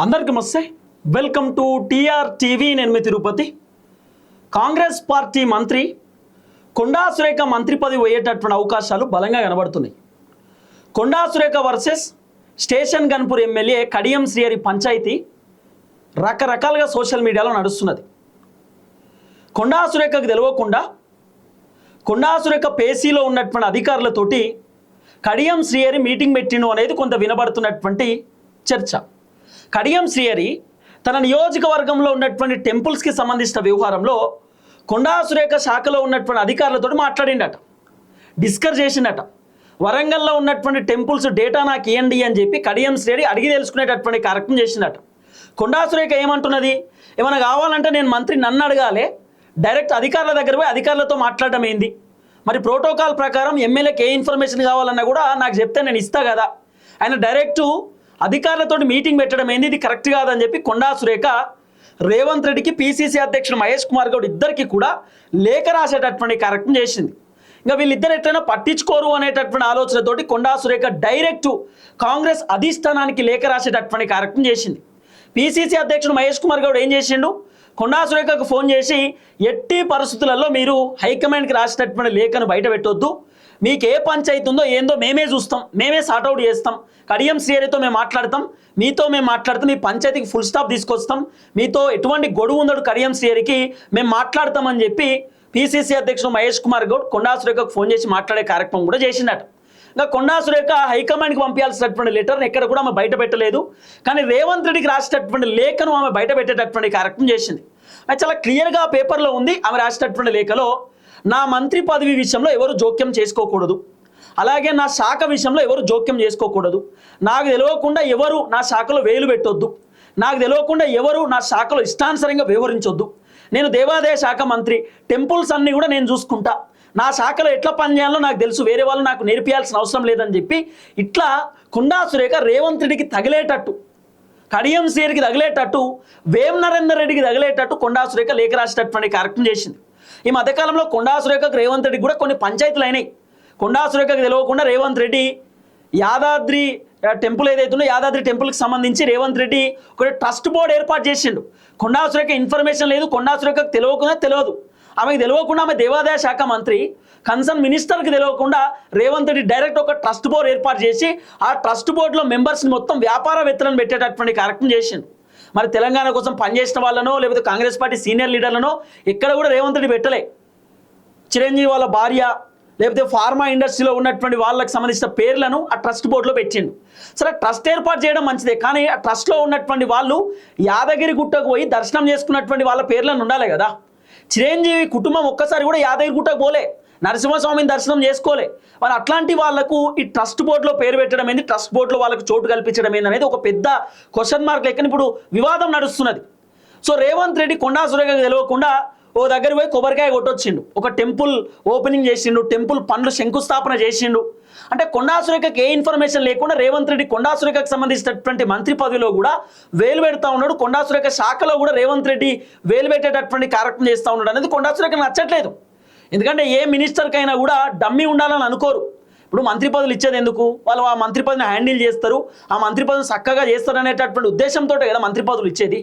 అందరికీ నమస్తే. Welcome to TR TV. నేను మీ తిరుపతి. కాంగ్రెస్ పార్టీ మంత్రి కొండా సురేఖ మంత్రి పదవి పోయేటటువంటి అవకాశాలు బలంగా కనబడుతున్నాయి. Konda Surekha versus station Ghanpur MLA Kadiyam Srihari పంచాయతీ రకరకాలుగా సోషల్ మీడియాలో నడుస్తున్నది. కొండా సురేఖకు తెలియకుండా కొండా సురేఖ పేసీలో ఉన్నటువంటి అధికారులతోటి కడియం శ్రీహరి మీటింగ్ పెట్టిండు అనేది కొంత వినబడుతున్నటువంటి చర్చ. కడియం శ్రీహరి తన నియోజకవర్గంలో ఉన్నటువంటి టెంపుల్స్కి సంబంధించిన వ్యవహారంలో కొండా సురేఖ శాఖలో ఉన్నటువంటి అధికారులతో మాట్లాడిండట, డిస్కస్ చేసిండట. వరంగల్లో ఉన్నటువంటి టెంపుల్స్ డేటా నాకు ఇవ్వండి అని చెప్పి కడియం శ్రీహరి అడిగి తెలుసుకునేటటువంటి కార్యక్రమం చేసిండట. కొండా సురేఖ ఏమంటున్నది, ఏమైనా కావాలంటే నేను మంత్రి నన్ను అడగాలి, డైరెక్ట్ అధికారుల దగ్గర పోయి అధికారులతో మాట్లాడడం ఏంది, మరి ప్రోటోకాల్ ప్రకారం ఎమ్మెల్యేకి ఏ ఇన్ఫర్మేషన్ కావాలన్నా కూడా నాకు చెప్తే నేను ఇస్తా కదా, ఆయన డైరెక్టు అధికారులతో మీటింగ్ పెట్టడం ఏంది, ఇది కరెక్ట్ కాదని చెప్పి కొండా సురేఖ రేవంత్ రెడ్డికి, పిసిసి అధ్యక్షుడు మహేష్ కుమార్ గౌడ్ ఇద్దరికి కూడా లేఖ రాసేటటువంటి కార్యక్రమం చేసింది. ఇంకా వీళ్ళిద్దరు ఎట్లయినా పట్టించుకోరు అనేటటువంటి ఆలోచనతోటి కొండా సురేఖ డైరెక్టు కాంగ్రెస్ అధిష్టానానికి లేఖ రాసేటటువంటి కార్యక్రమం చేసింది. పిసిసి అధ్యక్షుడు మహేష్ కుమార్ గౌడ్ ఏం చేసిండు, కొండా సురేఖకు ఫోన్ చేసి ఎట్టి పరిస్థితులలో మీరు హైకమాండ్కి రాసినటువంటి లేఖను బయట పెట్టొద్దు, మీకు ఏ పంచాయతీ ఉందో ఏందో మేమే చూస్తాం, మేమే సార్ట్అవుట్ చేస్తాం, కడియం శ్రీహరితో మేము మాట్లాడతాం, మీతో మేము మాట్లాడతాం, మీ పంచాయతీకి ఫుల్ స్టాప్ తీసుకొస్తాం, మీతో ఎటువంటి గొడవ ఉండడు కడియం శ్రీహరికి మేము మాట్లాడతామని చెప్పి పిసిసి అధ్యక్షుడు మహేష్ కుమార్ గౌడ్ కొండా సురేఖకు ఫోన్ చేసి మాట్లాడే కార్యక్రమం కూడా చేసిందట. ఇంకా కొండా సురేఖ హైకమాండ్కి పంపించాల్సినటువంటి లెటర్ని ఎక్కడ కూడా ఆమె బయట పెట్టలేదు, కానీ రేవంత్ రెడ్డికి రాసేటటువంటి లేఖను ఆమె బయట పెట్టేటటువంటి కార్యక్రమం చేసింది. అది చాలా క్లియర్గా పేపర్లో ఉంది. ఆమె రాసేటటువంటి లేఖలో నా మంత్రి పదవి విషయంలో ఎవరు జోక్యం చేసుకోకూడదు, అలాగే నా శాఖ విషయంలో ఎవరు జోక్యం చేసుకోకూడదు, నాకు తెలియకుండా ఎవరు నా శాఖలో వేలు పెట్టొద్దు, నాకు తెలియకుండా ఎవరు నా శాఖలో ఇష్టానుసారంగా వ్యవహరించొద్దు, నేను దేవాదాయ శాఖ మంత్రి, టెంపుల్స్ అన్నీ కూడా నేను చూసుకుంటా, నా శాఖలో ఎట్లా పనిచేయాలో నాకు తెలుసు, వేరే వాళ్ళు నాకు నేర్పియాల్సిన అవసరం లేదని చెప్పి ఇట్లా కొండా సురేఖ రేవంత్ రెడ్డికి తగిలేటట్టు, కడియం శ్రీహరికి తగిలేటట్టు, వేం నరేందర్ రెడ్డికి తగిలేటట్టు కొండా సురేఖ లేఖ రాసేటటువంటి కార్యక్రమం చేసింది. ఈ మధ్యకాలంలో కొండా సురేఖకు రేవంత్ రెడ్డికి కూడా కొన్ని పంచాయతీలు అయినాయి. కొండా సురేఖకు తెలియకుండా రేవంత్ రెడ్డి యాదాద్రి టెంపుల్ ఏదైతుందో యాదాద్రి టెంపుల్కి సంబంధించి రేవంత్ రెడ్డి ఒక ట్రస్ట్ బోర్డు ఏర్పాటు చేసిండు. కొండా సురేఖ ఇన్ఫర్మేషన్ లేదు, కొండా సురేఖకు తెలియకుండా తెలియదు, ఆమెకు తెలియకుండా ఆమె దేవాదాయ శాఖ మంత్రి, కన్సర్న్ మినిస్టర్కి తెలియకుండా రేవంత్ రెడ్డి డైరెక్ట్ ఒక ట్రస్ట్ బోర్డు ఏర్పాటు చేసి ఆ ట్రస్ట్ బోర్డులో మెంబర్స్ని మొత్తం వ్యాపారవేత్తలను పెట్టేటటువంటి కార్యక్రమం చేసిండు. మరి తెలంగాణ కోసం పనిచేసిన వాళ్ళనో లేకపోతే కాంగ్రెస్ పార్టీ సీనియర్ లీడర్లనో ఎక్కడ కూడా రేవంత్ రెడ్డి పెట్టలే. చిరంజీవి వాళ్ళ భార్య లేకపోతే ఫార్మా ఇండస్ట్రీలో ఉన్నటువంటి వాళ్ళకి సంబంధించిన పేర్లను ఆ ట్రస్ట్ బోర్డులో పెట్టిండు. సరే, ట్రస్ట్ ఏర్పాటు చేయడం మంచిదే, కానీ ఆ ట్రస్ట్లో ఉన్నటువంటి వాళ్ళు యాదగిరి గుట్టకు పోయి దర్శనం చేసుకున్నటువంటి వాళ్ళ పేర్లను ఉండాలి కదా. చిరంజీవి కుటుంబం ఒక్కసారి కూడా యాదగిరి గుట్టకు పోలే, నరసింహస్వామిని దర్శనం చేసుకోలే. మరి అట్లాంటి వాళ్లకు ఈ ట్రస్ట్ బోర్డులో పేరు పెట్టడం ఏంది, ట్రస్ట్ బోర్డులో వాళ్ళకు చోటు కల్పించడం ఏంది అనేది ఒక పెద్ద క్వశ్చన్ మార్క్ లెక్కన ఇప్పుడు వివాదం నడుస్తున్నది. సో రేవంత్ రెడ్డి కొండా సురేఖకు తెలియకుండా ఓ దగ్గర పోయి కొబ్బరికాయ కొట్టొచ్చిండు, ఒక టెంపుల్ ఓపెనింగ్ చేసిండు, టెంపుల్ పనులు శంకుస్థాపన చేసిండు. అంటే కొండా సురేఖకి ఏ ఇన్ఫర్మేషన్ లేకుండా రేవంత్ రెడ్డి కొండా సురేఖకు సంబంధించినటువంటి మంత్రి పదవిలో కూడా వేలు పెడతా ఉన్నాడు, కొండా సురేఖ శాఖలో కూడా రేవంత్ రెడ్డి వేలు పెట్టేటటువంటి కార్యక్రమం చేస్తూ ఉన్నాడు అనేది కొండా సురేఖ నచ్చట్లేదు. ఎందుకంటే ఏ మినిస్టర్కైనా కూడా డమ్మీ ఉండాలని అనుకోరు. ఇప్పుడు మంత్రి పదవులు ఇచ్చేది ఎందుకు, వాళ్ళు ఆ మంత్రి పదవిని హ్యాండిల్ చేస్తారు, ఆ మంత్రి పదవిని చక్కగా చేస్తారు అనేటటువంటి ఉద్దేశంతో కదా మంత్రి పదవులు ఇచ్చేది.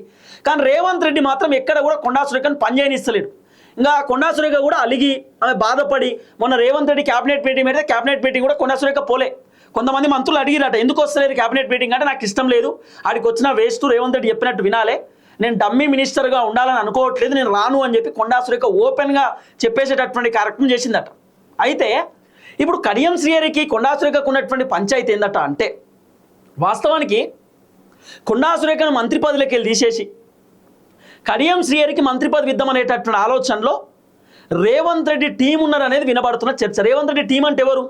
కానీ రేవంత్ రెడ్డి మాత్రం ఎక్కడ కూడా కొండా సురేఖను పనిచేయనిస్తలేడు. ఇంకా కొండా సురేఖ కూడా అలిగి ఆమె బాధపడి మొన్న రేవంత్ రెడ్డి క్యాబినెట్ మీటింగ్ పెడితే క్యాబినెట్ మీటింగ్ కూడా కొండా సురేఖ పోలే. కొంతమంది మంత్రులు అడిగిరట, ఎందుకు వస్తలేరు క్యాబినెట్ మీటింగ్ అంటే, నాకు ఇష్టం లేదు, ఆడికి వచ్చిన వేస్ట్, రేవంత్ రెడ్డి చెప్పినట్టు వినాలే, నేను డమ్మీ మినిస్టర్గా ఉండాలని అనుకోవట్లేదు, నేను రాను అని చెప్పి కొండా సురేఖ ఓపెన్గా చెప్పేసేటటువంటి కార్యక్రమం చేసిందట. అయితే ఇప్పుడు కడియం శ్రీహరికి కొండా సురేఖకు ఉన్నటువంటి పంచాయతీ ఏందట అంటే, వాస్తవానికి కొండా సురేఖను మంత్రి పదవిలోకి వెళ్ళి తీసేసి కడియం శ్రీహరికి మంత్రి పదవి ఇద్దామనేటటువంటి ఆలోచనలో రేవంత్ రెడ్డి టీం ఉన్నారనేది వినబడుతున్న చర్చ. రేవంత్ రెడ్డి టీం అంటే ఎవరు,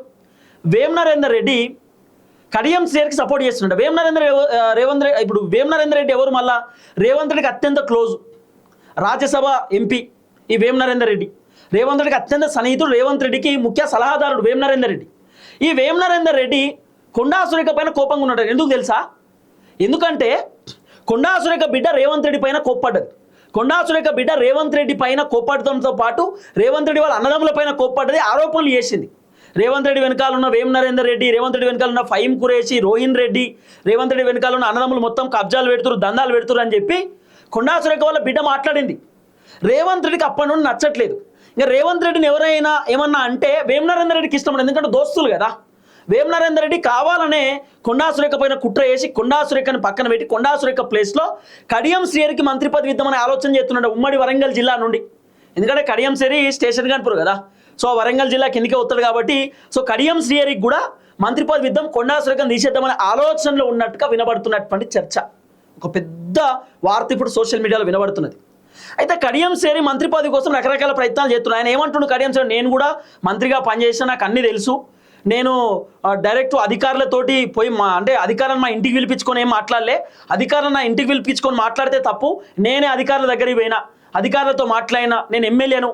వేం నరేందర్ రెడ్డి కడియం శ్రీహరికి సపోర్ట్ చేస్తున్నాడు. ఇప్పుడు వేం నరేందర్ రెడ్డి ఎవరు, మళ్ళా రేవంత్ రెడ్డికి అత్యంత క్లోజ్, రాజ్యసభ ఎంపీ ఈ వేం నరేందర్ రెడ్డి, రేవంత్ రెడ్డికి అత్యంత సన్నిహితుడు, రేవంత్ రెడ్డికి ముఖ్య సలహాదారుడు వేం నరేందర్ రెడ్డి. ఈ వేం నరేందర్ రెడ్డి కొండా సురేఖ పైన కోపంగా ఉన్నాడు. ఎందుకు తెలుసా, ఎందుకంటే కొండా సురేఖ బిడ్డ రేవంత్ రెడ్డి పైన కోప్పడ్డది. కొండా సురేఖ బిడ్డ రేవంత్ రెడ్డి పైన కోప్పడటంతో పాటు రేవంత్ రెడ్డి వాళ్ళ అన్నదమ్ముల పైన కోప్పడ్డది, ఆరోపణలు చేసింది. రేవంత్ రెడ్డి వెనకాల ఉన్న వేం నరేందర్ రెడ్డి, రేవంత్ రెడ్డి వెనకాల ఉన్న ఫహీం ఖురేషి, రోహిన్ రెడ్డి, రేవంత్ రెడ్డి వెనకాల ఉన్న అన్నదమ్ములు మొత్తం కబ్జాలు పెడుతురు, దందాలు పెడుతురు అని చెప్పి కొండా సురేఖ వాళ్ళ బిడ్డ మాట్లాడింది. రేవంత్ రెడ్డికి అప్పటి నుండి నచ్చట్లేదు. ఇంకా రేవంత్ రెడ్డిని ఎవరైనా ఏమన్నా అంటే వేం నరేందర్ రెడ్డికి ఇష్టం, ఎందుకంటే దోస్తులు కదా. వేం నరేందర్ రెడ్డి కావాలనే కొండా సురేఖ పైన కుట్ర వేసి కొండా సురేఖని పక్కన పెట్టి కొండా సురేఖ ప్లేస్లో కడియం శ్రీహరికి మంత్రి పదవి ఇద్దామని ఆలోచన చేస్తున్నాడు ఉమ్మడి వరంగల్ జిల్లా నుండి. ఎందుకంటే కడియం శ్రీహరి స్టేషన్ కాన్పూర్ కదా, సో వరంగల్ జిల్లా కిందికే వస్తాడు కాబట్టి సో కడియం శ్రీహరికి కూడా మంత్రి పదవి ఇద్దాం, కొండా సురేఖని తీసేద్దామనే ఆలోచనలో ఉన్నట్టుగా వినబడుతున్నటువంటి చర్చ, ఒక పెద్ద వార్త ఇప్పుడు సోషల్ మీడియాలో వినబడుతున్నది. అయితే కడియం శ్రీహరి మంత్రి పదవి కోసం రకరకాల ప్రయత్నాలు చేస్తున్నాడు. ఆయన ఏమంటుండు కడియం శ్రీహరి, నేను కూడా మంత్రిగా పనిచేసిన, నాకు అన్నీ తెలుసు, నేను డైరెక్ట్ అధికారులతోటి పోయి అంటే అధికారులను మా ఇంటికి పిలిపించుకొని ఏం మాట్లాడలే, అధికారులను నా ఇంటికి పిలిపించుకొని మాట్లాడితే తప్పు, నేనే అధికారుల దగ్గరికి పోయినా, అధికారులతో మాట్లాడినా, నేను ఎమ్మెల్యేను,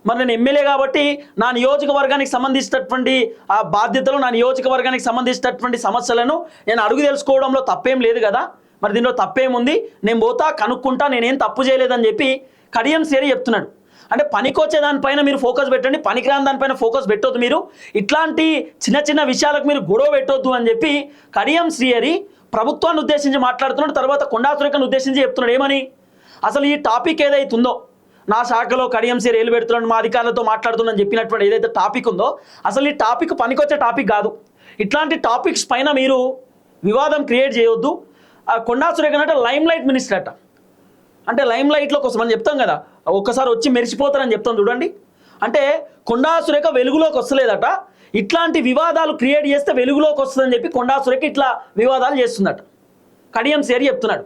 మరి నేను ఎమ్మెల్యే కాబట్టి నా నియోజకవర్గానికి సంబంధించినటువంటి ఆ బాధ్యతలు, నా నియోజకవర్గానికి సంబంధించినటువంటి సమస్యలను నేను అడుగు తెలుసుకోవడంలో తప్పేం లేదు కదా, మరి దీనిలో తప్పేముంది, నేను పోతా కనుక్కుంటా, నేనేం తప్పు చేయలేదని చెప్పి కడియం శ్రీహరి చెప్తున్నాడు. అంటే పనికొచ్చే దానిపైన మీరు ఫోకస్ పెట్టండి, పనికిరాని దానిపైన ఫోకస్ పెట్టొద్దు, మీరు ఇట్లాంటి చిన్న చిన్న విషయాలకు మీరు గొడవ పెట్టొద్దు అని చెప్పి కడియం శ్రీహరి ప్రభుత్వాన్ని ఉద్దేశించి మాట్లాడుతున్నాడు. తర్వాత కొండా సురేఖను ఉద్దేశించి చెప్తున్నాడు ఏమని, అసలు ఈ టాపిక్ ఏదైతుందో, నా శాఖలో కడియం శ్రీహరి ఏలు పెడుతున్నాడు, మా అధికారులతో మాట్లాడుతుందని చెప్పినటువంటి ఏదైతే టాపిక్ ఉందో, అసలు ఈ టాపిక్ పనికొచ్చే టాపిక్ కాదు, ఇట్లాంటి టాపిక్స్ పైన మీరు వివాదం క్రియేట్ చేయొద్దు. కొండా సురేఖ అంటే లైమ్ లైట్ మినిస్టర్ అట, అంటే లైమ్ లైట్లో కోసం అని చెప్తాం కదా, ఒక్కసారి వచ్చి మెరిసిపోతారని చెప్తాం చూడండి. అంటే కొండా సురేఖ వెలుగులోకి వస్తలేదట, ఇట్లాంటి వివాదాలు క్రియేట్ చేస్తే వెలుగులోకి వస్తుందని చెప్పి కొండా సురేఖ ఇట్లా వివాదాలు చేస్తుందట. కడియం శ్రీహరి చెప్తున్నాడు,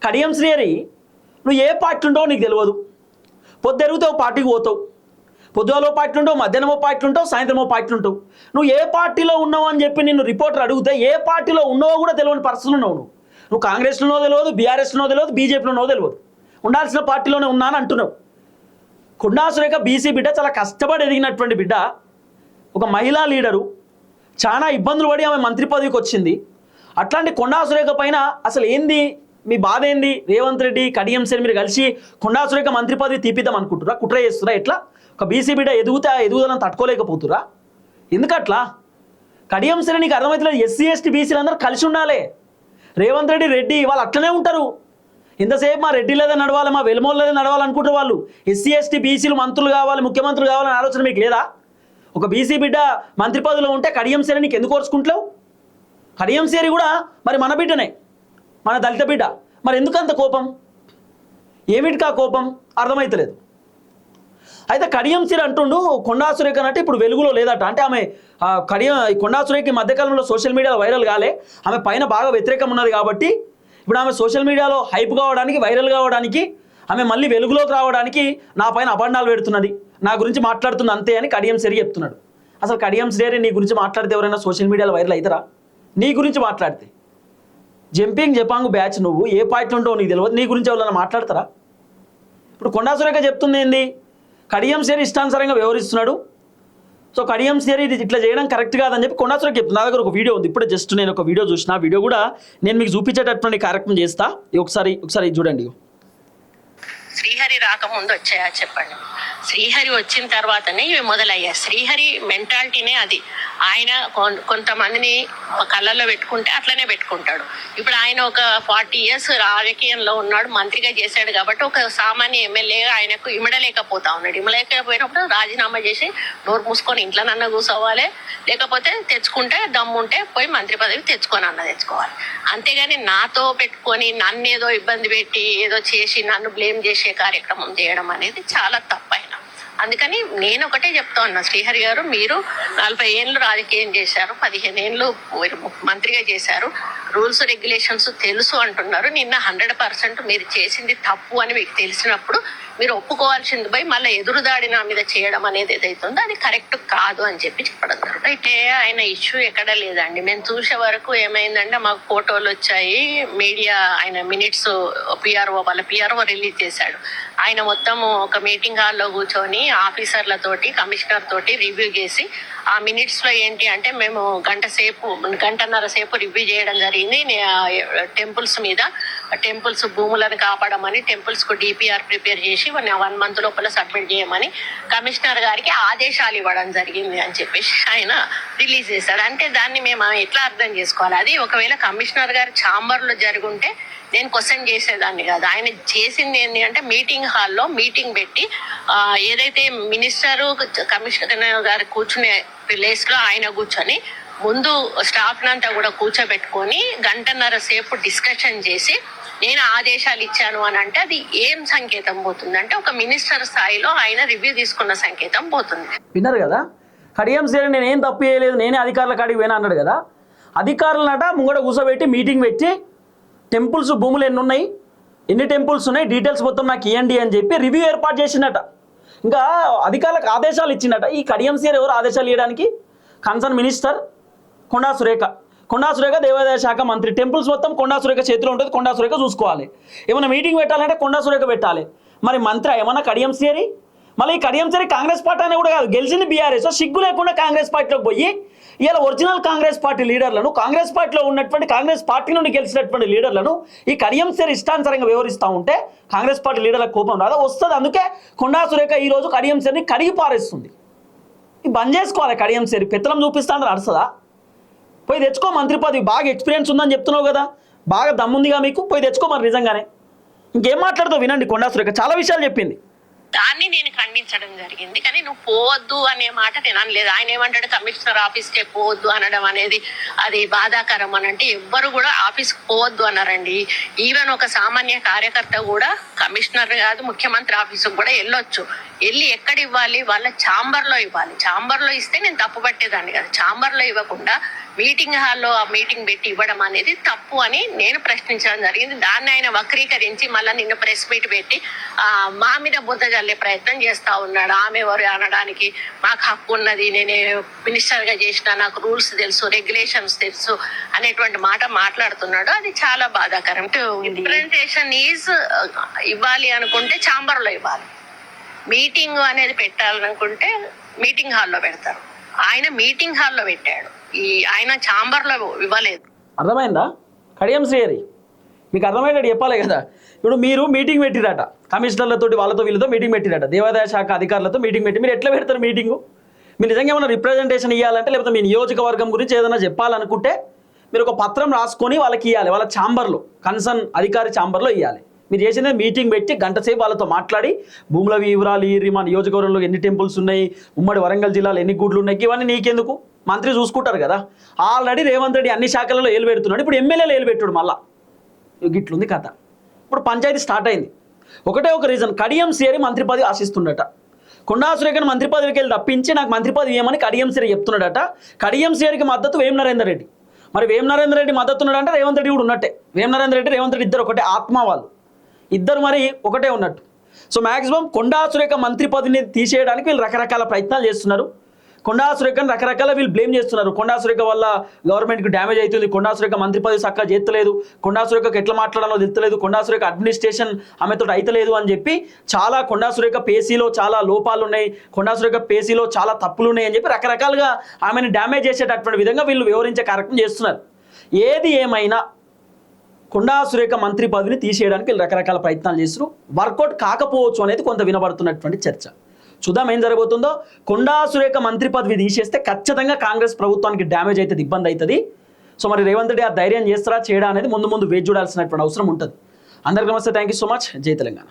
కడియం శ్రీహరి నువ్వు ఏ పార్టీ ఉంటావో నీకు తెలియదు, పొద్దురుగుతావు పార్టీకి పోతావు, పొద్దుగాలో పార్టీ ఉంటావు, మధ్యాహ్నమో పార్టీ ఉంటావు, సాయంత్రమో పార్టీ ఉంటావు, నువ్వు ఏ పార్టీలో ఉన్నావు అని చెప్పి నిన్ను రిపోర్టర్ అడిగితే ఏ పార్టీలో ఉన్నావో కూడా తెలియని పరిస్థితులు ఉన్నావు. నువ్వు కాంగ్రెస్లోనో తెలియదు, బీఆర్ఎస్లోనో తెలియదు, బీజేపీలోనో తెలియదు, ఉండాల్సిన పార్టీలోనే ఉన్నాను అంటున్నావు. కొండా సురేఖ బీసీ బిడ్డ, చాలా కష్టపడి ఎదిగినటువంటి బిడ్డ, ఒక మహిళా లీడరు, చాలా ఇబ్బందులు పడి ఆమె మంత్రి పదవికి వచ్చింది. అట్లాంటి కొండా సురేఖ పైన అసలు ఏంది మీ బాధ ఏంది? రేవంత్ రెడ్డి కడియం శ్రీహరి మీరు కలిసి కొండా సురేఖ మంత్రి పదవి తీపిద్దాం అనుకుంటురా, కుట్ర చేస్తురా, ఎట్లా ఒక బీసీ బిడ్డ ఎదుగుదలను తట్టుకోలేకపోతురా, ఎందుకట్లా? కడియం శ్రీహరి నీకు అర్థమవుతలేదు, ఎస్సీ ఎస్టీ బీసీలు అందరూ కలిసి ఉండాలి. రేవంత్ రెడ్డి వాళ్ళు అట్లనే ఉంటారు, ఇంతసేపు మా రెడ్డిలేదే నడవాలి, మా వెలుమోళ్ళదే నడవాలనుకుంటారు వాళ్ళు. ఎస్సీ ఎస్టీ బీసీలు మంత్రులు కావాలి, ముఖ్యమంత్రులు కావాలని ఆలోచన మీకు లేదా? ఒక బీసీ బిడ్డ మంత్రి పదవిలో ఉంటే కడియం శ్రీహరి నీకు ఎందుకు ఓర్చుకుంటావు? కడియం శ్రీహరి కూడా మరి మన బిడ్డనే, మన దళిత బిడ్డ, మరి ఎందుకంత కోపం? ఏమిటికా కోపం అర్థమవుతలేదు. అయితే కడియం శ్రీహరి అంటుండు కొండా సురేఖ అంటే ఇప్పుడు వెలుగులో లేదట, అంటే ఆమె కొండా సురేఖ ఈ మధ్యకాలంలో సోషల్ మీడియాలో వైరల్ కాలే, ఆమె పైన బాగా వ్యతిరేకం ఉన్నది కాబట్టి ఇప్పుడు ఆమె సోషల్ మీడియాలో హైప్ కావడానికి, వైరల్ కావడానికి, ఆమె మళ్ళీ వెలుగులోకి రావడానికి నా పైన అభండాలు పెడుతున్నది, నా గురించి మాట్లాడుతుంది అంతే అని కడియం శ్రీహరి చెప్తున్నాడు. అసలు కడియం శ్రీహరి నీ గురించి మాట్లాడితే ఎవరైనా సోషల్ మీడియాలో వైరల్ అవుతారా? నీ గురించి మాట్లాడితే జంపింగ్ జపాంగు బ్యాచ్, నువ్వు ఏ పార్టీలో ఉంటావు నీకు తెలియదు, నీ గురించి ఎవరైనా మాట్లాడతారా? ఇప్పుడు కొండా సురేఖ చెప్తుంది ఏంది, కడియం శ్రీహరి ఇష్టానుసారంగా వ్యవహరిస్తున్నాడు, సో కడియం శ్రీహరి ఇట్లా చేయడం కరెక్ట్ కాదని చెప్పి కొండా సురేఖ చెప్తుంది. నా దగ్గర ఒక వీడియో ఉంది, ఇప్పుడు జస్ట్ నేను ఒక వీడియో చూసిన, వీడియో కూడా నేను మీకు చూపించేటటువంటి కార్యక్రమం చేస్తా, ఒకసారి చూడండి. శ్రీహరి రాకముందు వచ్చాయా చెప్పండి? శ్రీహరి వచ్చిన తర్వాతనే ఇవి మొదలయ్యాయి. శ్రీహరి మెంటాలిటీనే అది. ఆయన కొంతమందిని కళ్ళల్లో పెట్టుకుంటే అట్లనే పెట్టుకుంటాడు. ఇప్పుడు ఆయన ఒక 40 years రాజకీయంలో ఉన్నాడు, మంత్రిగా చేశాడు కాబట్టి ఒక సామాన్య ఎమ్మెల్యేగా ఆయనకు ఇమడలేకపోతా ఉన్నాడు. ఇమడలేకపోయినప్పుడు రాజీనామా చేసి నోరు మూసుకొని ఇంట్లోనన్నా కూర్చోవాలి, లేకపోతే తెచ్చుకుంటే దమ్ముంటే పోయి మంత్రి పదవి తెచ్చుకోవాలి. అంతేగాని నాతో పెట్టుకొని నన్ను ఏదో ఇబ్బంది పెట్టి ఏదో చేసి నన్ను బ్లేమ్ చేసే కార్యక్రమం చేయడం అనేది చాలా తప్పైన. అందుకని నేను ఒకటే చెప్తా ఉన్నా, శ్రీహరి గారు మీరు 40 ఏళ్ళు రాజకీయం చేశారు, 15 ఏళ్ళు మంత్రిగా చేశారు, రూల్స్ రెగ్యులేషన్స్ తెలుసు అంటున్నారు. నిన్న 100% మీరు చేసింది తప్పు అని మీకు తెలిసినప్పుడు మీరు ఒప్పుకోవాల్సింది పోయి మళ్ళీ ఎదురుదాడి నా మీద చేయడం అనేది ఏదైతుందో అది కరెక్ట్ కాదు అని చెప్పడం జరుగుతుంది. అయితే ఆయన ఇష్యూ ఎక్కడ లేదండి. మేము చూసే వరకు ఏమైందంటే మాకు ఫోటోలు వచ్చాయి, మీడియా ఆయన మినిట్స్ వాళ్ళ పిఆర్ఓ రిలీజ్ చేశాడు. ఆయన మొత్తం ఒక మీటింగ్ హాల్లో కూర్చొని ఆఫీసర్లతోటి కమిషనర్ తోటి రివ్యూ చేసి ఆ మినిట్స్ లో ఏంటి అంటే మేము గంటన్నర సేపు రివ్యూ చేయడం జరిగింది టెంపుల్స్ మీద. టెంపుల్స్ భూములను కాపాడమని, టెంపుల్స్ కు డిపిఆర్ ప్రిపేర్ చేసి 1 month లోపల సబ్మిట్ చేయమని కమిషనర్ గారికి ఆదేశాలు ఇవ్వడం జరిగింది అని చెప్పేసి ఆయన రిలీజ్ చేశాడు. అంటే దాన్ని మేము ఎట్లా అర్థం చేసుకోవాలి? అది ఒకవేళ కమిషనర్ గారు ఛాంబర్ లో జరుగుంటే నేను క్వశ్చన్ చేసేదాన్ని కాదు. ఆయన చేసింది ఏంటి అంటే మీటింగ్ హాల్లో మీటింగ్ పెట్టి ఏదైతే మినిస్టరు కమిషనర్ గారు కూర్చునే ప్లేస్ లో ఆయన కూర్చొని ముందు స్టాఫ్ నంతా కూడా కూర్చోబెట్టుకొని గంటన్నర సేపు డిస్కషన్ చేసి నేను ఆదేశాలు ఇచ్చాను అని అంటే అది ఏం సంకేతం పోతుంది అంటే ఒక మినిస్టర్ స్థాయిలో ఆయన రివ్యూ తీసుకున్న సంకేతం పోతుంది. విన్నారు కదా, కడియం శ్రీహరి నేను ఏం తప్పు చేయలేదు, నేనే అధికారుల కాడికి పోయినా అన్నాడు కదా. అధికారులనట ముంగడ కూర్చోబెట్టి మీటింగ్ పెట్టి టెంపుల్స్ భూములు ఎన్ని టెంపుల్స్ ఉన్నాయి డీటెయిల్స్ మొత్తం నాకు ఇవ్వండి అని చెప్పి రివ్యూ ఏర్పాటు చేసిందట. ఇంకా అధికారులకు ఆదేశాలు ఇచ్చిందట. ఈ కడియం శ్రీహరి ఎవరు ఆదేశాలు ఇవ్వడానికి? కన్సర్న్ మినిస్టర్ కొండా సురేఖ దేవాదాయ శాఖ మంత్రి. టెంపుల్స్ మొత్తం కొండా సురేఖ చేతిలో ఉంటుంది, కొండా సురేఖ చూసుకోవాలి. ఏమైనా మీటింగ్ పెట్టాలంటే కొండా సురేఖ పెట్టాలి. మరి మంత్రి ఏమన్నా కడియం శ్రీహరి? మళ్ళీ ఈ కడియం శ్రీహరి కాంగ్రెస్ పార్టీ అని కూడా కాదు, గెలిచింది బీఆర్ఎస్. సిగ్గు లేకుండా కాంగ్రెస్ పార్టీలోకి పోయి ఇలా ఒరిజినల్ కాంగ్రెస్ పార్టీ లీడర్లను, కాంగ్రెస్ పార్టీలో ఉన్నటువంటి కాంగ్రెస్ పార్టీ నుండి గెలిచినటువంటి లీడర్లను ఈ కడియం శ్రీహరి ఇష్టానుసారంగా వ్యవహరిస్తూ ఉంటే కాంగ్రెస్ పార్టీ లీడర్లకు కోపం రాదా? వస్తుంది. అందుకే కొండా సురేఖ ఈరోజు కడియం శ్రీహరిని కడిగి పారేస్తుంది. ఇది బంద్ చేసుకోవాలి. కడియం శ్రీహరి పెత్తనం చూపిస్తాను అరుస్తుందా? పోయి తెచ్చుకో మంత్రి పదవి. బాగా ఎక్స్పీరియన్స్ ఉందని చెప్తున్నావు కదా, బాగా దమ్ముందిగా మీకు, పోయి తెచ్చుకో మరి నిజంగానే. ఇంకేం మాట్లాడుతావు వినండి. కొండా సురేఖ చాలా విషయాలు చెప్పింది. దాన్ని నేను ఖండించడం జరిగింది. కానీ నువ్వు పోవద్దు అనే మాట నేను అనలేదు. ఆయన ఏమంటాడు కమిషనర్ ఆఫీస్కే పోవద్దు అనడం అనేది అది బాధాకరం అని అంటే ఎవ్వరు కూడా ఆఫీస్కి పోవద్దు అన్నారండి. ఈవెన్ ఒక సామాన్య కార్యకర్త కూడా కమిషనర్ కాదు ముఖ్యమంత్రి ఆఫీసుకు కూడా వెళ్ళొచ్చు. వెళ్ళి ఎక్కడ ఇవ్వాలి? వాళ్ళ ఛాంబర్లో ఇవ్వాలి. ఛాంబర్లో ఇస్తే నేను తప్పు పట్టేదాన్ని కదా. ఛాంబర్లో ఇవ్వకుండా మీటింగ్ హాల్లో ఆ మీటింగ్ పెట్టి ఇవ్వడం అనేది తప్పు అని నేను ప్రశ్నించడం జరిగింది. దాన్ని ఆయన వక్రీకరించి మళ్ళీ నిన్ను ప్రెస్ మీట్ పెట్టి మా మీద బుద్ధ జల్లే ప్రయత్నం చేస్తా ఉన్నాడు. ఆమె ఎవరు అనడానికి మాకు హక్కు ఉన్నది, నేనే మినిస్టర్గా చేసిన, నాకు రూల్స్ తెలుసు, రెగ్యులేషన్స్ తెలుసు అనేటువంటి మాట మాట్లాడుతున్నాడు. అది చాలా బాధాకరం. రిప్రజెంటేషన్ ఈజ్ ఇవ్వాలి అనుకుంటే ఛాంబర్లో ఇవ్వాలి. మీటింగ్ అనేది పెట్టాలనుకుంటే మీటింగ్ హాల్లో పెడతారు. ఆయన మీటింగ్ హాల్లో పెట్టాడు, ఆయన ఛాంబర్లో ఇవ్వలేదు. అర్థమైందా? కడియం శ్రీహరి మీకు అర్థమయ్యేటట్టు చెప్పాలి కదా. ఇప్పుడు మీరు మీటింగ్ పెట్టిరట, కమిషనర్లతో వాళ్ళతో వీళ్ళతో మీటింగ్ పెట్టిరట, దేవాదాయ శాఖ అధికారులతో మీటింగ్ పెట్టి మీరు ఎట్లా పెడతారు మీటింగు? మీరు నిజంగా ఏమైనా రిప్రజెంటేషన్ ఇవ్వాలంటే లేకపోతే మీ నియోజకవర్గం గురించి ఏదైనా చెప్పాలనుకుంటే మీరు ఒక పత్రం రాసుకొని వాళ్ళకి ఇవ్వాలి. వాళ్ళ ఛాంబర్లో, కన్సర్న్ అధికారి ఛాంబర్లో ఇవ్వాలి. మీరు చేసిందే మీటింగ్ పెట్టి గంట సేపు వాళ్ళతో మాట్లాడి భూముల వివరాలు ఇర్రి, మా నియోజకవర్గంలో ఎన్ని టెంపుల్స్ ఉన్నాయి, ఉమ్మడి వరంగల్ జిల్లాలో ఎన్ని గుడ్లు ఉన్నాయి, ఇవన్నీ నీకెందుకు? మంత్రి చూసుకుంటారు కదా. ఆల్రెడీ రేవంత్ రెడ్డి అన్ని శాఖలలో ఏలు పెడుతున్నాడు. ఇప్పుడు ఎమ్మెల్యేలు ఏలు పెట్టాడు. మళ్ళా గిట్లుంది కథ. ఇప్పుడు పంచాయతీ స్టార్ట్ అయింది. ఒకటే ఒక రీజన్, కడియం శ్రీహరి మంత్రి పదవి ఆశిస్తుండట. కొండా సురేఖను మంత్రి పదవికి వెళ్ళి తప్పించి నాకు మంత్రి పదవి ఏమని కడియం శ్రీహరి చెప్తున్నాడట. కడియం శ్రీహరికి మద్దతు వేం నరేందర్ రెడ్డి. మరి వేం నరేందర్ రెడ్డి మద్దతు ఉన్నాడంటే రేవంత్ రెడ్డి కూడా ఉన్నట్టే. వేం నరేందర్ రెడ్డి రేవంత్ రెడ్డి ఇద్దరు ఒకటే ఆత్మ, వాళ్ళు ఇద్దరు మరి ఒకటే ఉన్నట్టు. సో మ్యాక్సిమం కొండా సురేఖ మంత్రి పదవిని తీసేయడానికి వీళ్ళు రకరకాల ప్రయత్నాలు చేస్తున్నారు. కొండా సురేఖను రకరకాల వీళ్ళు బ్లేమ్ చేస్తున్నారు. కొండా సురేఖ వల్ల గవర్నమెంట్కి డ్యామేజ్ అవుతుంది, కొండా సురేఖ మంత్రి పదవి చక్కగా చేస్తలేదు, కొండా సురేఖకు ఎట్లా మాట్లాడాలో తెలుస్తలేదు, కొండా సురేఖ అడ్మినిస్ట్రేషన్ ఆమెతో అయితలేదు అని చెప్పి చాలా కొండా సురేఖ పేసీలో చాలా లోపాలు ఉన్నాయి, కొండా సురేఖ పేసీలో చాలా తప్పులు ఉన్నాయి అని చెప్పి రకరకాలుగా ఆమెను డ్యామేజ్ చేసేటటువంటి విధంగా వీళ్ళు వివరించే కార్యక్రమం చేస్తున్నారు. ఏది ఏమైనా కొండా సురేఖ మంత్రి పదవిని తీసేయడానికి వీళ్ళు రకరకాల ప్రయత్నాలు చేస్తున్నారు. వర్కౌట్ కాకపోవచ్చు అనేది కొంత వినబడుతున్నటువంటి చర్చ. చూద్దాం ఏం జరగబోతుందో. కొండా సురేఖ మంత్రి పదవి తీసేస్తే ఖచ్చితంగా కాంగ్రెస్ ప్రభుత్వానికి డ్యామేజ్ అవుతుంది, ఇబ్బంది అవుతుంది. సో మరి రేవంత్ రెడ్డి ఆ ధైర్యం చేస్తారా చేయడా అనేది ముందు వేచి చూడాల్సినటువంటి అవసరం ఉంటుంది. అందరికీ నమస్తే, థ్యాంక్ యూ సో మచ్. జై తెలంగాణ.